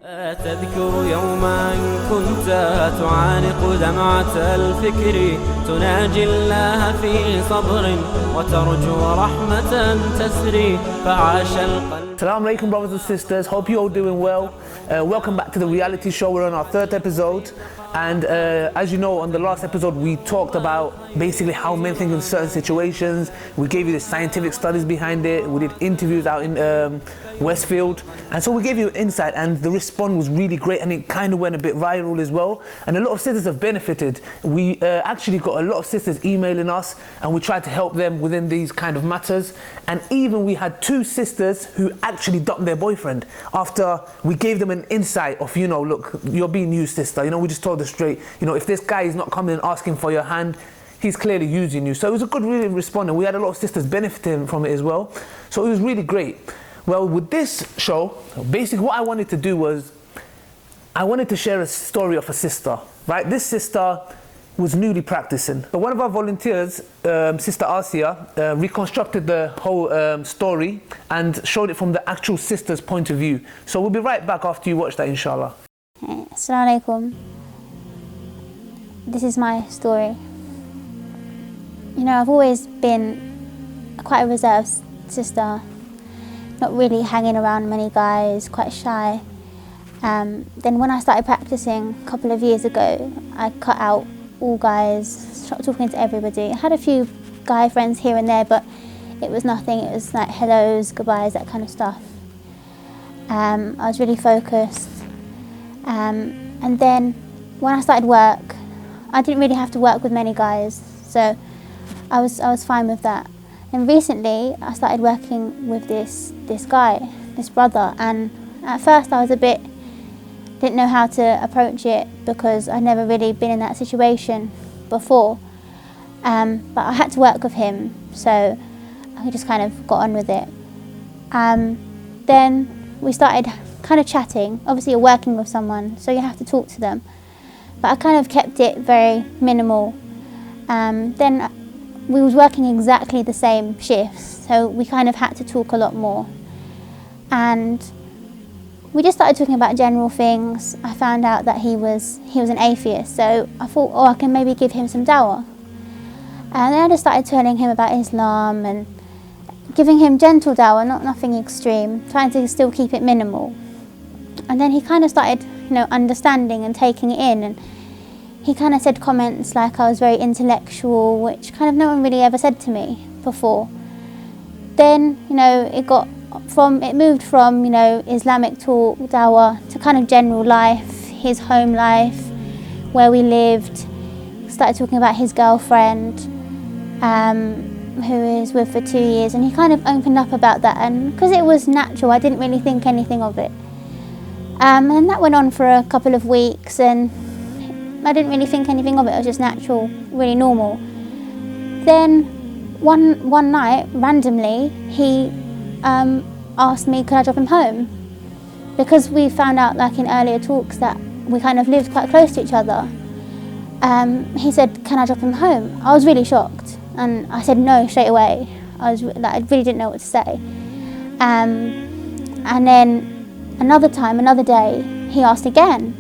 تذكر يوما كنت تعانق دمعة الفكر تناجي الله في صبر وترجو رحمة تسري فعاش القلب. Assalamu alaikum, brothers and sisters, hope you're all doing well. Welcome back to the reality show. We're on our third episode, and as you know, on the last episode we talked about basically how men think in certain situations. We gave you the scientific studies behind it. We did interviews out in Westfield, and so we gave you insight, and the response was really great, and it kind of went a bit viral as well, and a lot of sisters have benefited. We actually got a lot of sisters emailing us, and we tried to help them within these kind of matters, and even we had two sisters who actually dumped their boyfriend after we gave them an insight of, you know, look, you're being used, sister, you know, we just told her straight, you know, if this guy is not coming and asking for your hand, he's clearly using you. So it was a good really response, and we had a lot of sisters benefiting from it as well, so it was really great. Well, with this show, basically what I wanted to do was, I wanted to share a story of a sister, right? This sister was newly practicing. So one of our volunteers, Sister Asia, reconstructed the whole story and showed it from the actual sister's point of view. So we'll be right back after you watch that, inshallah. Assalamu alaikum. This is my story. You know, I've always been quite a reserved sister, not really hanging around many guys, quite shy. Then when I started practicing a couple of years ago, I cut out all guys, stopped talking to everybody. I had a few guy friends here and there, but it was nothing. It was like hellos, goodbyes, that kind of stuff. I was really focused. And then when I started work, I didn't really have to work with many guys, so I was fine with that. And recently I started working with this guy, this brother, and at first I was didn't know how to approach it because I'd never really been in that situation before. But I had to work with him, so I just kind of got on with it. Then we started kind of chatting. Obviously you're working with someone, so you have to talk to them. But I kind of kept it very minimal. Then we was working exactly the same shifts, so we kind of had to talk a lot more. And we just started talking about general things. I found out that he was an atheist, so I thought, oh, I can maybe give him some dawah. And then I just started telling him about Islam and giving him gentle dawah, nothing extreme, trying to still keep it minimal. And then he kind of started, you know, understanding and taking it in, and he kind of said comments like I was very intellectual, which kind of no one really ever said to me before. Then, you know, it moved from, you know, Islamic talk, dawah, to kind of general life, his home life, where we lived. Started talking about his girlfriend, who is with for 2 years, and he kind of opened up about that, and because it was natural, I didn't really think anything of it. And that went on for a couple of weeks, and I didn't really think anything of it. It was just natural, really normal. Then one night, randomly, he asked me could I drop him home, because we found out, like in earlier talks, that we kind of lived quite close to each other. He said, can I drop him home? I was really shocked, and I said no straight away. I really didn't know what to say. And then another day, he asked again,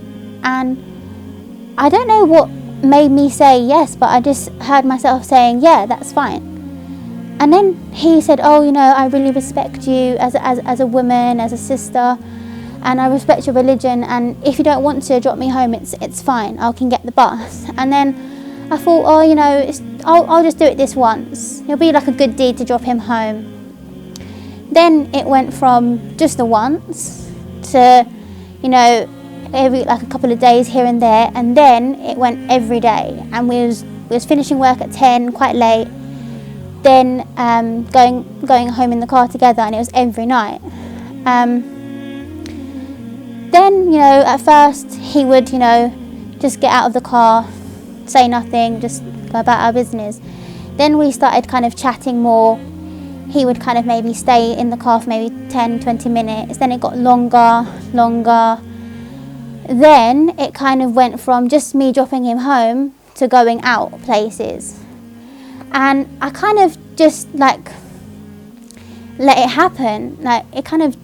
and I don't know what made me say yes, but I just heard myself saying, yeah, that's fine. And then he said, oh, you know, I really respect you as a woman, as a sister, and I respect your religion, and if you don't want to drop me home, it's fine, I can get the bus. And then I thought, oh, you know, I'll just do it this once. It'll be like a good deed to drop him home. Then it went from just the once to, you know, every like a couple of days here and there, and then it went every day, and we was finishing work at 10, quite late, then going home in the car together, and it was every night. Then, you know, at first he would, you know, just get out of the car, say nothing, just go about our business. Then we started kind of chatting more. He would kind of maybe stay in the car for maybe 10-20 minutes, then it got longer. Then it kind of went from just me dropping him home to going out places. And I kind of just like let it happen. Like it kind of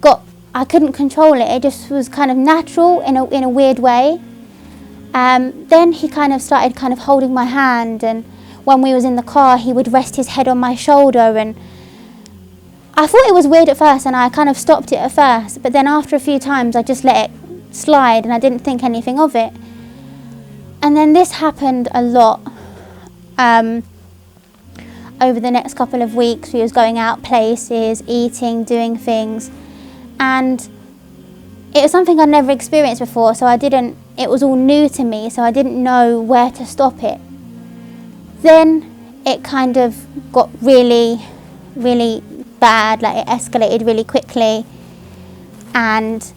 got I couldn't control it. It just was kind of natural in a weird way. Then he kind of started kind of holding my hand, and when we was in the car, he would rest his head on my shoulder, and I thought it was weird at first, and I kind of stopped it at first, but then after a few times I just let it slide and I didn't think anything of it. And then this happened a lot. Over the next couple of weeks, we was going out places, eating, doing things, and it was something I'd never experienced before, so it was all new to me, so I didn't know where to stop it. Then it kind of got really, really bad, like it escalated really quickly, and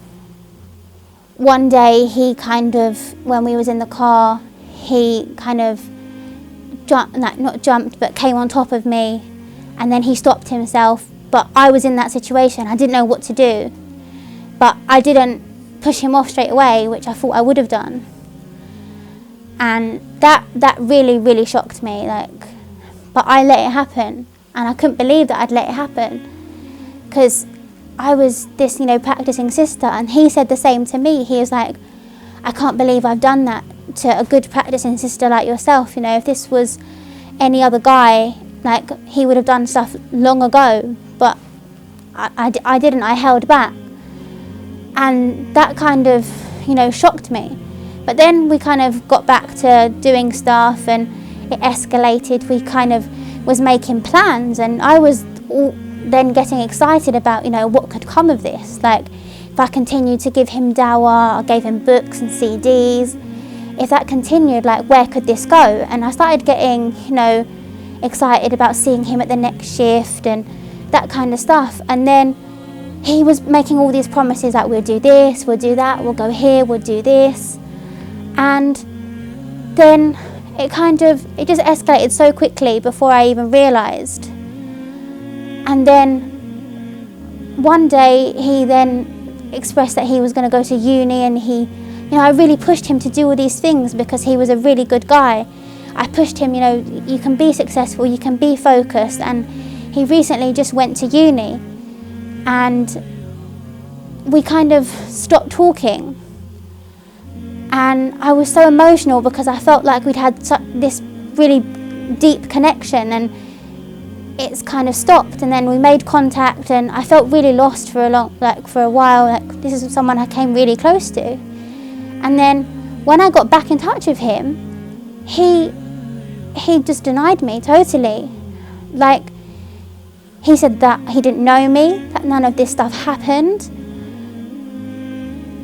one day he kind of, when we was in the car, he kind of not jumped, but came on top of me, and then he stopped himself, but I was in that situation, I didn't know what to do, but I didn't push him off straight away, which I thought I would have done. And that really, really shocked me, but I let it happen, and I couldn't believe that I'd let it happen, because I was this, practicing sister, and he said the same to me. He was like, I can't believe I've done that to a good practicing sister like yourself. If this was any other guy, he would have done stuff long ago, but I didn't, I held back. And that kind of, shocked me. But then we kind of got back to doing stuff, and it escalated. We kind of was making plans, and I was then getting excited about, what could come of this. If I continued to give him dawah, I gave him books and CDs. If that continued, where could this go? And I started getting, excited about seeing him at the next shift and that kind of stuff. And then he was making all these promises that we'll do this, we'll do that, we'll go here, we'll do this. And then it just escalated so quickly before I even realised. And then one day he then expressed that he was going to go to uni, and I really pushed him to do all these things because he was a really good guy. I pushed him, you can be successful, you can be focused, and he recently just went to uni, and we kind of stopped talking, and I was so emotional because I felt like we'd had this really deep connection, and it's kind of stopped. And then we made contact, and I felt really lost for a while. This is someone I came really close to. And then when I got back in touch with him, he just denied me totally. He said that he didn't know me, that none of this stuff happened.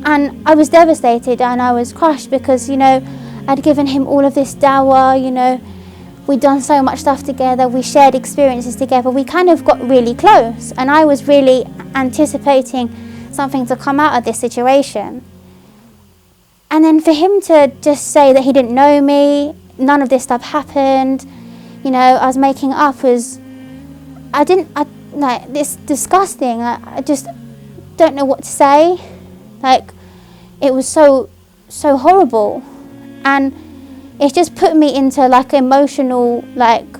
And I was devastated, and I was crushed because, I'd given him all of this dawah, we'd done so much stuff together, we shared experiences together, we kind of got really close, and I was really anticipating something to come out of this situation. And then for him to just say that he didn't know me, none of this stuff happened, I was making up, it's disgusting. I just don't know what to say. It was so horrible, and it's just put me into emotional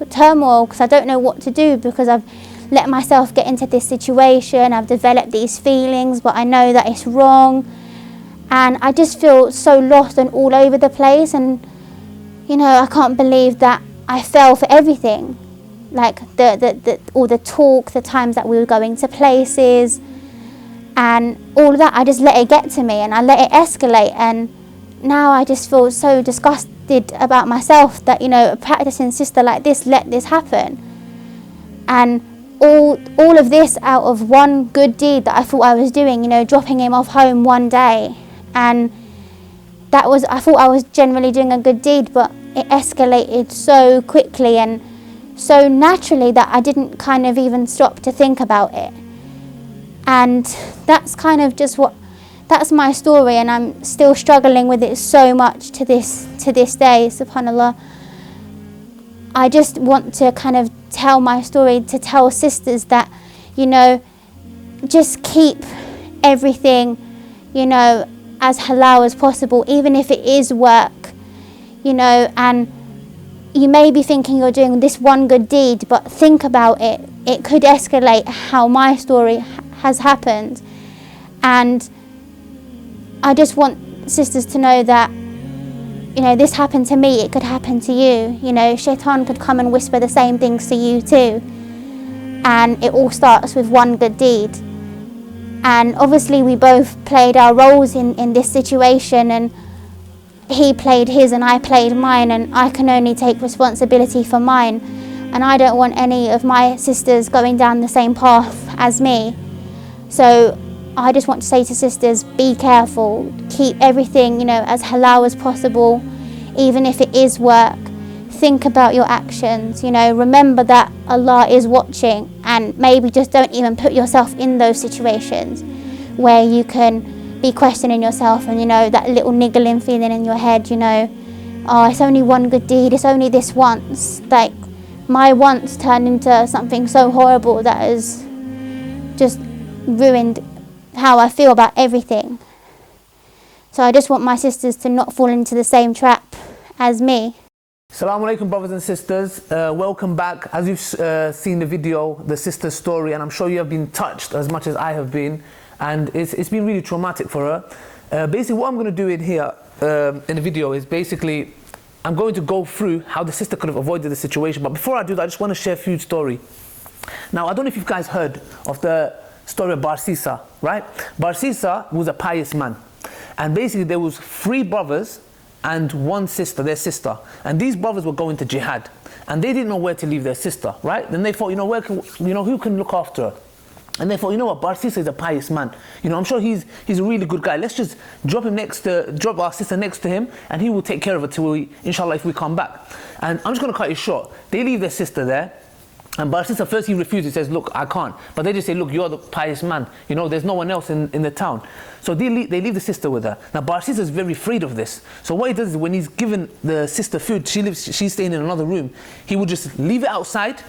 turmoil, because I don't know what to do, because I've let myself get into this situation, I've developed these feelings, but I know that it's wrong, and I just feel so lost and all over the place. And I can't believe that I fell for everything, all the talk, the times that we were going to places, and all of that. I just let it get to me, and I let it escalate, and now I just feel so disgusted about myself that, a practicing sister like this let this happen. And all of this out of one good deed that I thought I was doing, dropping him off home one day. And I thought I was generally doing a good deed, but it escalated so quickly and so naturally that I didn't kind of even stop to think about it. And that's kind of just that's my story, and I'm still struggling with it so much to this day, subhanAllah. I just want to kind of tell my story, to tell sisters that, just keep everything, as halal as possible, even if it is work, and you may be thinking you're doing this one good deed, but think about it. It could escalate how my story has happened. And I just want sisters to know that, you know, this happened to me, it could happen to you. You know, Shaytan could come and whisper the same things to you too. And it all starts with one good deed. And obviously we both played our roles in this situation, and he played his and I played mine, and I can only take responsibility for mine. And I don't want any of my sisters going down the same path as me. So I just want to say to sisters, be careful, keep everything, you know, as halal as possible, even if it is work. Think about your actions, you know, remember that Allah is watching, and maybe just don't even put yourself in those situations where you can be questioning yourself and, you know, that little niggling feeling in your head, you know, oh, it's only one good deed, it's only this once. Like, my once turned into something so horrible that has just ruined how I feel about everything. So I just want my sisters to not fall into the same trap as me. Assalamu alaikum, brothers and sisters. Welcome back. As you've seen the video, the sister's story, and I'm sure you have been touched as much as I have been, and it's been really traumatic for her. Basically, what I'm going to do in here in the video is basically I'm going to go through how the sister could have avoided the situation. But before I do that, I just want to share a few story. Now, I don't know if you guys heard of the story of Barsisa, right? Barsisa was a pious man, and basically there was 3 brothers and 1 sister, their sister, and these brothers were going to jihad, and they didn't know where to leave their sister, right? Then they thought, you know, who can look after her? And they thought, you know what, Barsisa is a pious man. You know, I'm sure he's a really good guy. Let's just drop our sister next to him, and he will take care of her till inshallah, if we come back. And I'm just going to cut it short. They leave their sister there. And Barsisa first he refuses, he says, look, I can't. But they just say, look, you're the pious man. You know, there's no one else in the town. So they leave the sister with her. Now Barsisa is very afraid of this. So what he does is when he's given the sister food, she's staying in another room, he would just leave it outside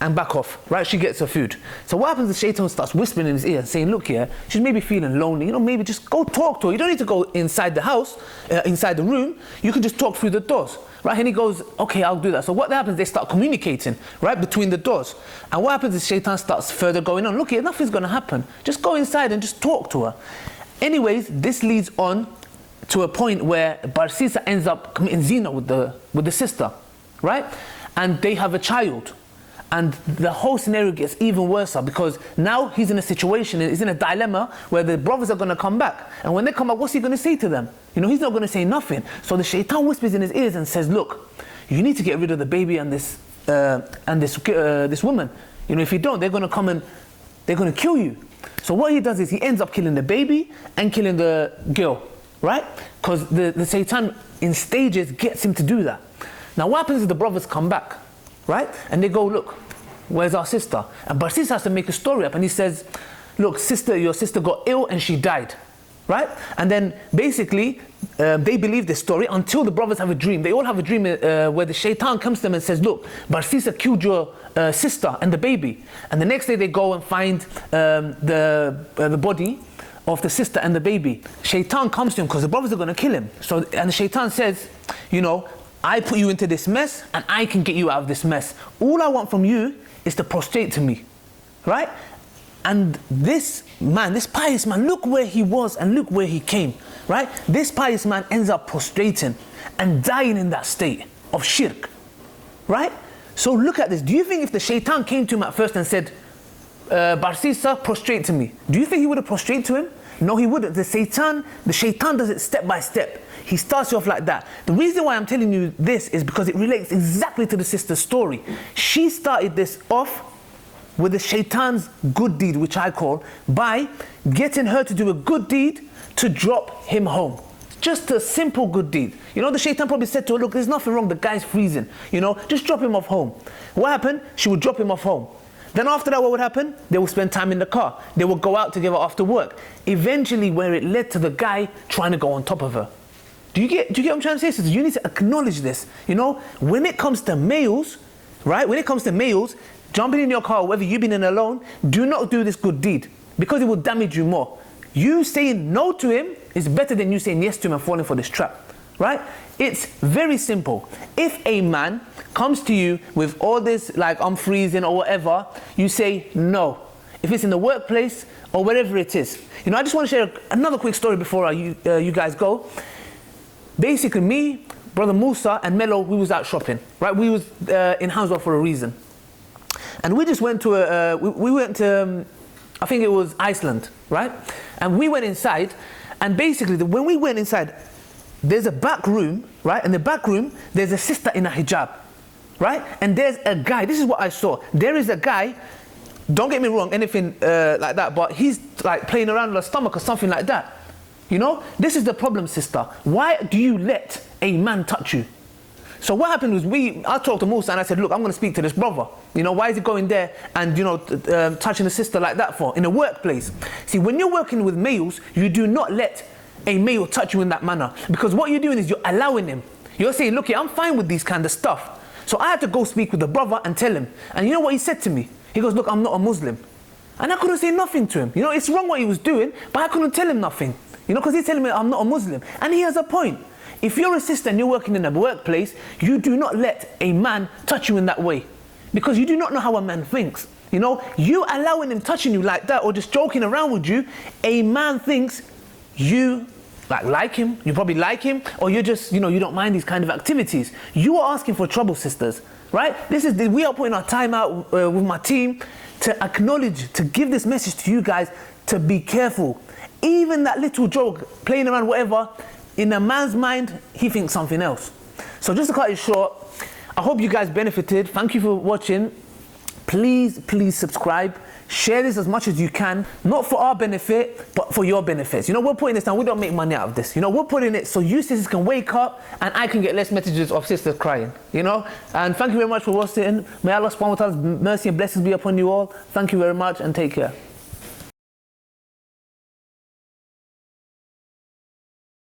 and back off, right? She gets her food. So what happens is Shaytan starts whispering in his ear, saying, look here, she's maybe feeling lonely, you know, maybe just go talk to her. You don't need to go inside the house, inside the room. You can just talk through the doors. Right, and he goes, okay, I'll do that. So what happens, they start communicating, right, between the doors. And what happens is Shaytan starts further going on. Look here, nothing's going to happen. Just go inside and just talk to her. Anyways, this leads on to a point where Barsisa ends up committing zina with the sister, right? And they have a child. And the whole scenario gets even worse because now he's in a situation, he's in a dilemma where the brothers are going to come back. And when they come back, what's he going to say to them? You know, he's not going to say nothing. So the Shaytan whispers in his ears and says, look, you need to get rid of the baby and this woman. You know, if you don't, they're going to come and they're going to kill you. So what he does is he ends up killing the baby and killing the girl, right? Because the Shaytan in stages gets him to do that. Now what happens is the brothers come back, right? And they go, look, where's our sister? And Barsisa has to make a story up, and he says, look, sister, your sister got ill and she died, right? And then basically they believe this story until the brothers have a dream. They all have a dream where the Shaytan comes to them and says, look, Barsisa killed your sister and the baby. And the next day they go and find the body of the sister and the baby. Shaytan comes to him because the brothers are going to kill him. So, and the Shaytan says, you know, I put you into this mess and I can get you out of this mess. All I want from you is to prostrate to me, right? And this man, this pious man, look where he was and look where he came, right? This pious man ends up prostrating and dying in that state of shirk, right? So look at this. Do you think if the Shaytan came to him at first and said, Barsisa, prostrate to me, do you think he would have prostrated to him? No, he wouldn't. The Shaytan does it step by step. He starts you off like that. The reason why I'm telling you this is because it relates exactly to the sister's story. She started this off with the Shaytan's good deed, which I call, by getting her to do a good deed to drop him home. Just a simple good deed. You know, the Shaytan probably said to her, look, there's nothing wrong, the guy's freezing. You know, just drop him off home. What happened? She would drop him off home. Then after that, what would happen? They would spend time in the car. They would go out together after work. Eventually, where it led to the guy trying to go on top of her. Do you get what I'm trying to say? So you need to acknowledge this. You know, when it comes to males, right? When it comes to males, jumping in your car, whether you've been in alone, do not do this good deed because it will damage you more. You saying no to him is better than you saying yes to him and falling for this trap, right? It's very simple. If a man comes to you with all this, like I'm freezing or whatever, you say no. if it's in the workplace or wherever it is. You know, I just want to share another quick story before you guys go. Basically, me, Brother Musa and Mello, we was out shopping, right? We was in Hounslow for a reason. And we just went to, we went to, I think it was Iceland, right? And we went inside, and basically, when we went inside, there's a back room, right? In the back room, there's a sister in a hijab, right? And there's a guy, this is what I saw. There is a guy, don't get me wrong, anything like that, but he's like playing around with a stomach or something like that. You know, this is the problem, sister. Why do you let a man touch you? So what happened was I talked to Musa and I said, look, I'm going to speak to this brother. You know, why is he going there and, you know, touching the sister like that for? In a workplace. See, when you're working with males, you do not let a male touch you in that manner. Because what you're doing is you're allowing him. You're saying, look, I'm fine with these kind of stuff. So I had to go speak with the brother and tell him. And you know what he said to me? He goes, look, I'm not a Muslim. And I couldn't say nothing to him. You know, it's wrong what he was doing, but I couldn't tell him nothing. You know, because he's telling me I'm not a Muslim. And he has a point. If you're a sister and you're working in a workplace, you do not let a man touch you in that way. Because you do not know how a man thinks. You know, you allowing him touching you like that or just joking around with you, a man thinks you like him, you probably like him, or you're just, you know, you don't mind these kind of activities. You are asking for trouble, sisters, right? We are putting our time out with my team to acknowledge, to give this message to you guys to be careful. Even that little joke, playing around, whatever, in a man's mind, he thinks something else. So just to cut it short, I hope you guys benefited. Thank you for watching. Please subscribe. Share this as much as you can, not for our benefit, but for your benefits. You know, we're putting this down, we don't make money out of this. You know, we're putting it so you sisters can wake up and I can get less messages of sisters crying, you know? And thank you very much for watching. May Allah subhanahu wa ta'ala's mercy and blessings be upon you all. Thank you very much and take care.